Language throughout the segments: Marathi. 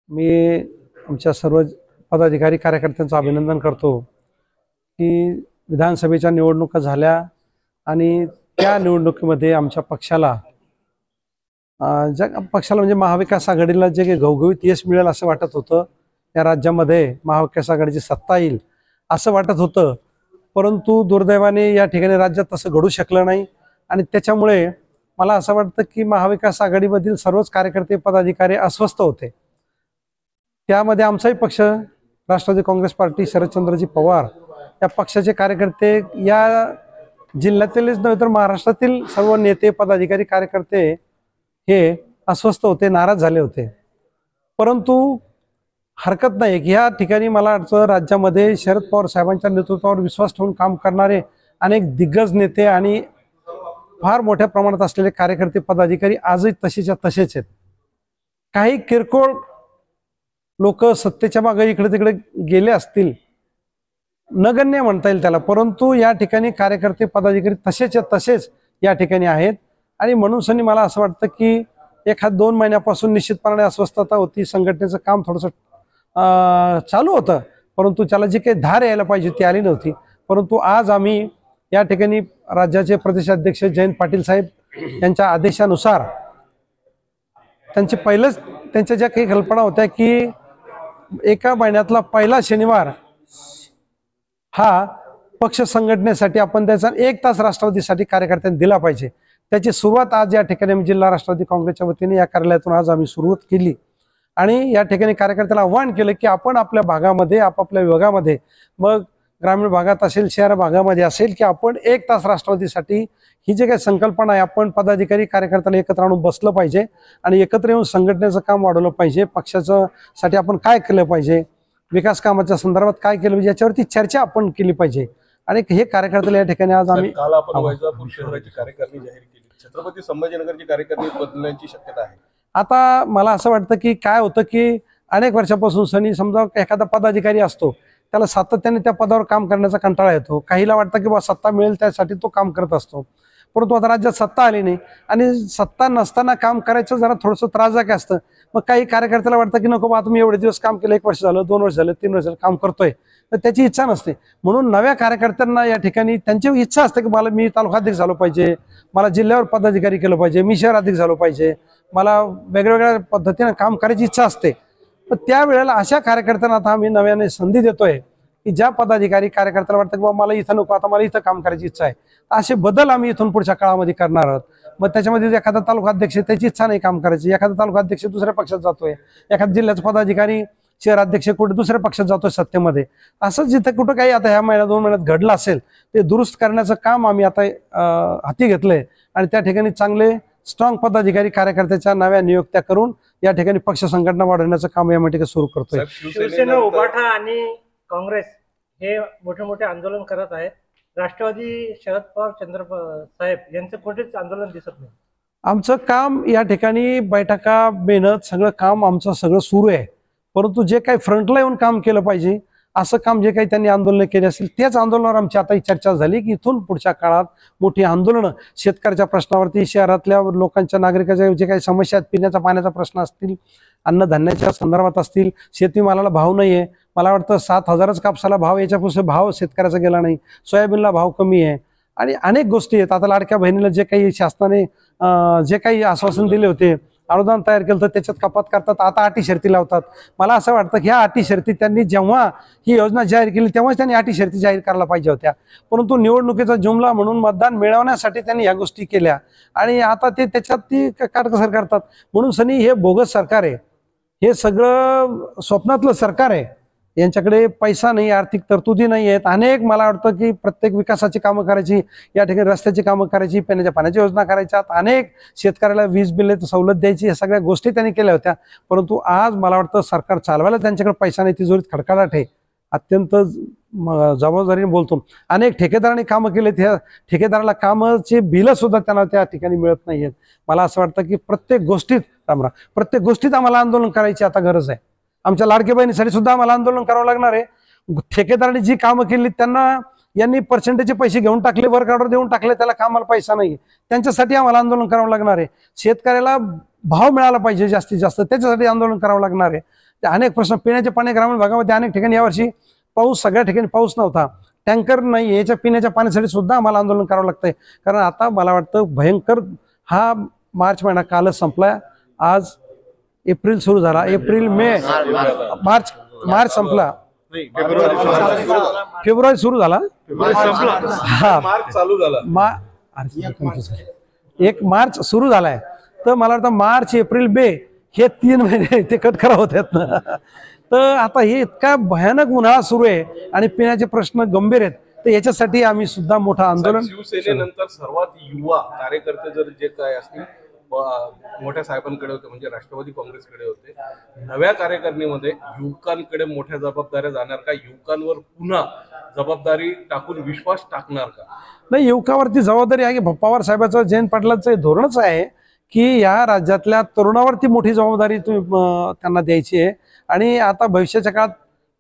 मी आमच्या सर्व पदाधिकारी कार्यकर्त्यांचं अभिनंदन करतो की विधानसभेच्या निवडणुका झाल्या आणि त्या निवडणुकीमध्ये आमच्या पक्षाला म्हणजे महाविकास आघाडीला जे घवघवीत यश मिळेल असं वाटत होतं। या राज्यामध्ये महाविकास आघाडीची सत्ता येईल असं वाटत होतं, परंतु दुर्दैवाने या ठिकाणी राज्यात तसं घडू शकलं नाही आणि त्याच्यामुळे मला असं वाटतं की महाविकास आघाडीमधील सर्वच कार्यकर्ते पदाधिकारी अस्वस्थ होते। त्यामध्ये आमचाही पक्ष राष्ट्रवादी काँग्रेस पार्टी शरदचंद्रजी पवार या पक्षाचे कार्यकर्ते या जिल्ह्यातीलच नव्हे तर महाराष्ट्रातील सर्व नेते पदाधिकारी कार्यकर्ते हे अस्वस्थ होते, नाराज झाले होते। परंतु हरकत नाही की ह्या ठिकाणी मला वाटतं राज्यामध्ये शरद पवार साहेबांच्या नेतृत्वावर विश्वास ठेवून काम करणारे अनेक दिग्गज नेते आणि फार मोठ्या प्रमाणात असलेले कार्यकर्ते पदाधिकारी आजही तसेच्या तसेच आहेत। काही किरकोळ लोक सत्तेच्या मागे इकडे तिकडे गेले असतील, नगण्य म्हणता येईल त्याला, परंतु या ठिकाणी कार्यकर्ते पदाधिकारी तसेच्या तसेच या ठिकाणी आहेत। आणि म्हणून मला असं वाटतं की 1-2 महिन्यापासून निश्चितपणे अस्वस्थता होती, संघटनेचं काम थोडंसं चालू होतं, परंतु त्याला जी काही धार यायला पाहिजे ती आली नव्हती। परंतु आज आम्ही या ठिकाणी राज्याचे प्रदेशाध्यक्ष जयंत पाटील साहेब यांच्या आदेशानुसार त्यांच्या ज्या काही कल्पना होत्या की एका महिन्यातला पहिला शनिवार हा पक्ष संघटनेसाठी आपण त्याचा 1 तास राष्ट्रवादीसाठी कार्यकर्त्यांनी दिला पाहिजे, त्याची सुरुवात आज या ठिकाणी जिल्हा राष्ट्रवादी काँग्रेसच्या वतीने या कार्यालयातून आज आम्ही सुरुवात केली। आणि या ठिकाणी कार्यकर्त्याला आव्हान केलं की आपण आपल्या भागामध्ये आपापल्या विभागामध्ये, मग ग्रामीण भागात असेल शहर भागामध्ये असेल, की आपण 1 तास राष्ट्रवादीसाठी ही जी काही संकल्पना आहे आपण पदाधिकारी कार्यकर्त्याला एकत्र आणून बसलं पाहिजे आणि एकत्र येऊन संघटनेचं काम वाढवलं पाहिजे, पक्षाचं साठी आपण काय केलं पाहिजे, विकास कामाच्या संदर्भात काय केलं पाहिजे याच्यावरती चर्चा आपण केली पाहिजे। आणि हे कार्यकर्त्याला या ठिकाणी आज आम्ही काल आपण वैजापूर शहराची कार्यकारिणी जाहीर केली, छत्रपती संभाजीनगरची कार्यकारिणी बदलण्याची शक्यता आहे। आता मला असं वाटतं की काय होतं की अनेक वर्षापासून समजा एखादा पदाधिकारी असतो, त्याला सातत्याने त्या पदावर काम करण्याचा कंटाळा येतो, काहीला वाटतं की बा सत्ता मिळेल त्यासाठी तो काम करत असतो, परंतु आता राज्यात सत्ता आली नाही आणि सत्ता नसताना काम करायचं जरा थोडंसं त्रासदायक असतं। मग काही कार्यकर्त्याला वाटतं की नको बा तुम्ही एवढे दिवस काम केलं, 1 वर्ष झालं, 2 वर्ष झालं, 3 वर्ष झालं काम करतोय, तर त्याची इच्छा नसते। म्हणून नव्या कार्यकर्त्यांना या ठिकाणी त्यांची इच्छा असते की मी तालुकाध्यक्ष झालो पाहिजे, मला जिल्ह्यावर पदाधिकारी केलं पाहिजे, मी शहराध्यक्ष झालो पाहिजे, मला वेगवेगळ्या पद्धतीने काम करायची इच्छा असते। पण त्यावेळेला अशा कार्यकर्त्यांना आता आम्ही नव्याने संधी देतोय की ज्या पदाधिकारी कार्यकर्त्याला वाटतं की बाबा मला इथं नको, आता मला इथं काम करायची इच्छा आहे, असे बदल आम्ही इथून पुढच्या काळामध्ये करणार आहोत। मग त्याच्यामध्ये एखादा तालुकाध्यक्ष त्याची इच्छा नाही काम करायची, एखादा तालुकाध्यक्ष दुसऱ्या पक्षात जातोय, एखादा जिल्ह्याचा पदाधिकारी शहराध्यक्ष कुठे दुसऱ्या पक्षात जातोय सत्तेमध्ये, असं जिथं कुठं काही आता ह्या महिन्यात 2 महिन्यात घडलं असेल ते दुरुस्त करण्याचं काम आम्ही आता हाती घेतलंय आणि त्या ठिकाणी चांगले स्ट्रॉंग पदाधिकारी कार्यकर्त्याच्या नव्या नियुक्त्या करून या ठिकाणी पक्ष संघटना वाढवण्याचं काम या ठिकाणी सुरू करतोय। शिवसेना, उभाटा आणि काँग्रेस हे मोठे मोठे आंदोलन करत आहेत, राष्ट्रवादी शरद पवार साहेब यांचं कुठेच आंदोलन दिसत नाही। आमचं काम या ठिकाणी बैठका मेहनत सगळं काम आमचं सगळं सुरू आहे, परंतु जे काही फ्रंटला येऊन काम केलं पाहिजे असं काम जे काही त्यांनी आंदोलन केले असेल त्याच आंदोलनावर आमची आता चर्चा झाली की इथून पुढच्या काळात मोठी आंदोलनं शेतकऱ्याच्या प्रश्नावरती, शहरातल्या लोकांच्या नागरिकांच्या जे काही समस्या आहेत, पिण्याचा पाण्याचा प्रश्न असतील, अन्नधान्याच्या संदर्भात असतील, शेतीमालाला भाव नाहीये, मला वाटतं 7,000च कापसाला भाव, याच्यापासून भाव शेतकऱ्याचा गेला नाही, सोयाबीनला भाव कमी आहे आणि अनेक गोष्टी आहेत। आता लाडक्या बहिणीला जे काही शासनाने जे काही आश्वासन दिले होते, अनुदान तयार केलं तर त्याच्यात कपात करतात, आता अटी शर्ती लावतात। मला असं वाटतं की ह्या अटी शर्ती त्यांनी जेव्हा ही योजना जाहीर केली तेव्हाच त्यांनी अटी शर्ती जाहीर करायला पाहिजे होत्या, परंतु निवडणुकीचा जुमला म्हणून मतदान मिळवण्यासाठी त्यांनी ह्या गोष्टी केल्या आणि आता ते त्याच्यात ती काटकसर करतात। म्हणून हे बोगस सरकार आहे, हे सगळं स्वप्नातलं सरकार आहे, यांच्याकडे पैसा नाही, आर्थिक तरतुदी नाही आहेत। अनेक मला वाटतं की प्रत्येक विकासाची कामं करायची, या ठिकाणी रस्त्याची कामं करायची, पिण्याच्या पाण्याची योजना करायच्या, अनेक शेतकऱ्याला वीज बिल सवलत द्यायची, या सगळ्या गोष्टी त्यांनी केल्या होत्या। परंतु आज मला वाटतं सरकार चालवायला त्यांच्याकडे पैसा नाही, तिजोरीत खडखडाट आहे। अत्यंत जबाबदारीने बोलतो, अनेक ठेकेदारांनी कामं केले, त्या ठेकेदाराला कामाचे बिल सुद्धा त्यांना त्या ठिकाणी मिळत नाहीयेत। मला असं वाटतं की प्रत्येक गोष्टीत आम्हाला आंदोलन करायची आता गरज आहे। आमच्या लाडक्या बहिणीसाठी सुद्धा आम्हाला आंदोलन करावं लागणार आहे। ठेकेदारांनी जी कामं केली त्यांना यांनी पर्सेंटेजचे पैसे घेऊन टाकले, वर्क ऑर्डर देऊन टाकले, त्याला कामाला पैसा नाही, त्यांच्यासाठी आम्हाला आंदोलन करावं लागणार आहे। शेतकऱ्याला भाव मिळाला पाहिजे जास्तीत जास्त, त्याच्यासाठी आंदोलन करावं लागणार आहे। अनेक प्रश्न, पिण्याचे पाणी ग्रामीण भागामध्ये अनेक ठिकाणी यावर्षी पाऊस, सगळ्या ठिकाणी पाऊस नव्हता, टँकर नाही, याच्या पिण्याच्या पाण्यासाठी सुद्धा आम्हाला आंदोलन करावं लागतंय. कारण आता मला वाटतं भयंकर हा मार्च महिना कालच संपला, आज एप्रिल सुरू झाला, एप्रिल मे मार्च संपला, फेब्रुवारी सुरू झाला, हा मार्च चालू झाला, एक मार्च सुरू झालाय. तर मला वाटतं मार्च एप्रिल मे हे 3 महिने ते कट करा होत्यात ना. तर आता हे इतका भयानक उन्हाळा सुरू आहे आणि पिण्याचे प्रश्न गंभीर आहेत, तर याच्यासाठी आम्ही सुद्धा मोठं आंदोलन. शिवसेनेनंतर सर्वात युवा कार्यकर्ते जर जे काय असतील मोठ्या साहेबांकडे होते, म्हणजे राष्ट्रवादी काँग्रेसकडे होते. नव्या कार्यकारिणीमध्ये युवकांकडे मोठ्या जबाबदाऱ्या जाणार का? युवकांवर पुन्हा जबाबदारी टाकून विश्वास टाकणार का? नाही, युवकावरती जबाबदारी आहे. पवार साहेबांचं, जयंत पाटलांचं धोरणच आहे की या राज्यातल्या तरुणावरती मोठी जबाबदारी त्यांना द्यायची आहे. आणि आता भविष्याच्या काळात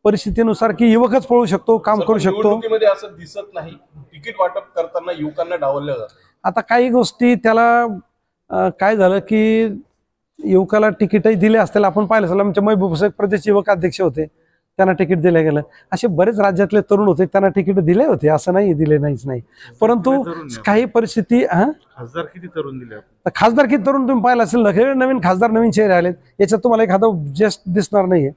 परिस्थितीनुसार की युवकच पळू शकतो, काम करू शकतो. निवडणुकीमध्ये असं दिसत नाही, तिकीट वाटप करताना युवकांना डावललं जातं. आता काही गोष्टी त्याला काय झालं की युवकाला तिकीटही दिले असतील, आपण पाहिलं असेल, आमच्या महबूब शेख प्रदेश युवक अध्यक्ष होते, त्यांना तिकीट दिलं गेलं. असे बरेच राज्यातले तरुण होते, त्यांना तिकीट दिले होते, असं नाही दिले नाहीच नाही. परंतु काही परिस्थिती खासदार किती तरुण दिले? खासदार किती तरुण तुम्ही पाहिलं असेल, नवीन खासदार, नवीन चेहरे आलेत, याच्यात तुम्हाला एखादं जस्ट दिसणार नाहीये.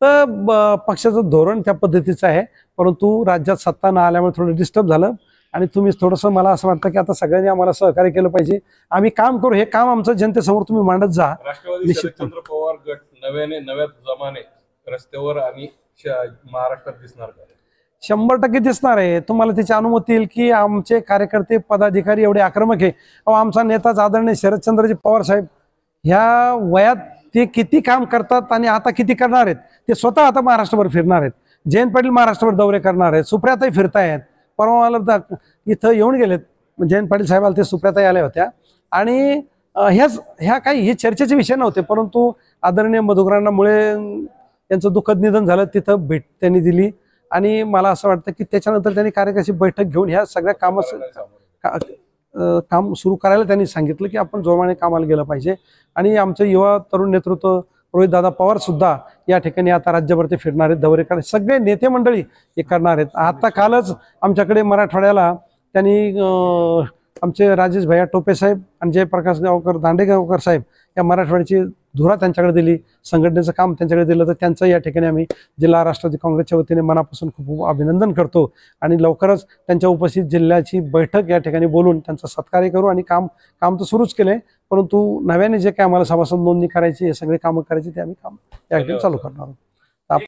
तर पक्षाचं धोरण त्या पद्धतीचं आहे, परंतु राज्यात सत्ता न आल्यामुळे थोडं डिस्टर्ब झालं. आणि तुम्ही थोडंसं, मला असं वाटतं की आता सगळ्यांनी आम्हाला सहकार्य केलं पाहिजे, आम्ही काम करू, हे काम आमचं जनतेसमोर तुम्ही मांडत जा. राष्ट्रवादी शरदचंद्र पवार गट नव्या जमाने रस्त्यावर आणि महाराष्ट्रात दिसणार का? 100% दिसणार आहे. तुम्हाला त्याची अनुमती येईल की आमचे कार्यकर्ते, पदाधिकारी एवढे आक्रमक आहे. आमचा नेताच आदरणीय शरदचंद्रजी पवार साहेब ह्या वयात ते किती काम करतात आणि आता किती करणार आहेत, ते स्वतः आता महाराष्ट्रभर फिरणार आहेत. जयंत पाटील महाराष्ट्रभर दौरे करणार आहेत, सुप्रियाताई फिरतायत. परवा मला इथं येऊन गेलेत जयंत पाटील साहेबाला, ते सुप्रियाताई आल्या होत्या. आणि ह्या काही हे चर्चेचे विषय नव्हते, परंतु आदरणीय मधुकरांनामुळे त्यांचं दुःखद निधन झालं, तिथं भेट त्यांनी दिली. आणि मला असं वाटतं की त्याच्यानंतर त्यांनी कार्यकारिणी बैठक घेऊन ह्या सगळ्या काम सुरू करायला त्यांनी सांगितलं की आपण जोमाने कामाला गेलं पाहिजे. आणि आमचं युवा तरुण नेतृत्व रोहितदादा पवार सुद्धा या ठिकाणी आता राज्यभर ते फिरणार आहेत, दौरे करणार, सगळे नेते मंडळी हे करणार आहेत. आता कालच आमच्याकडे मराठवाड्याला त्यांनी आमचे राजेश भैया टोपे साहेब आणि जयप्रकाश गावकर, दांडेगावकर साहेब या मराठवाड्याची धुरा त्यांच्याकडे दिली, संघटनेचं काम त्यांच्याकडे दिलं. तर त्यांचं या ठिकाणी आम्ही जिल्हा राष्ट्रवादी काँग्रेसच्या वतीने मनापासून खूप खूप अभिनंदन करतो. आणि लवकरच त्यांच्या उपस्थित जिल्ह्याची बैठक या ठिकाणी बोलून त्यांचा सत्कार्य करू. आणि काम तर सुरूच केलंय, परंतु नव्याने जे काय आम्हाला सभासद नोंदणी करायची, हे सगळे कामं करायची, ते आम्ही काम या ठिकाणी चालू करणार आहोत.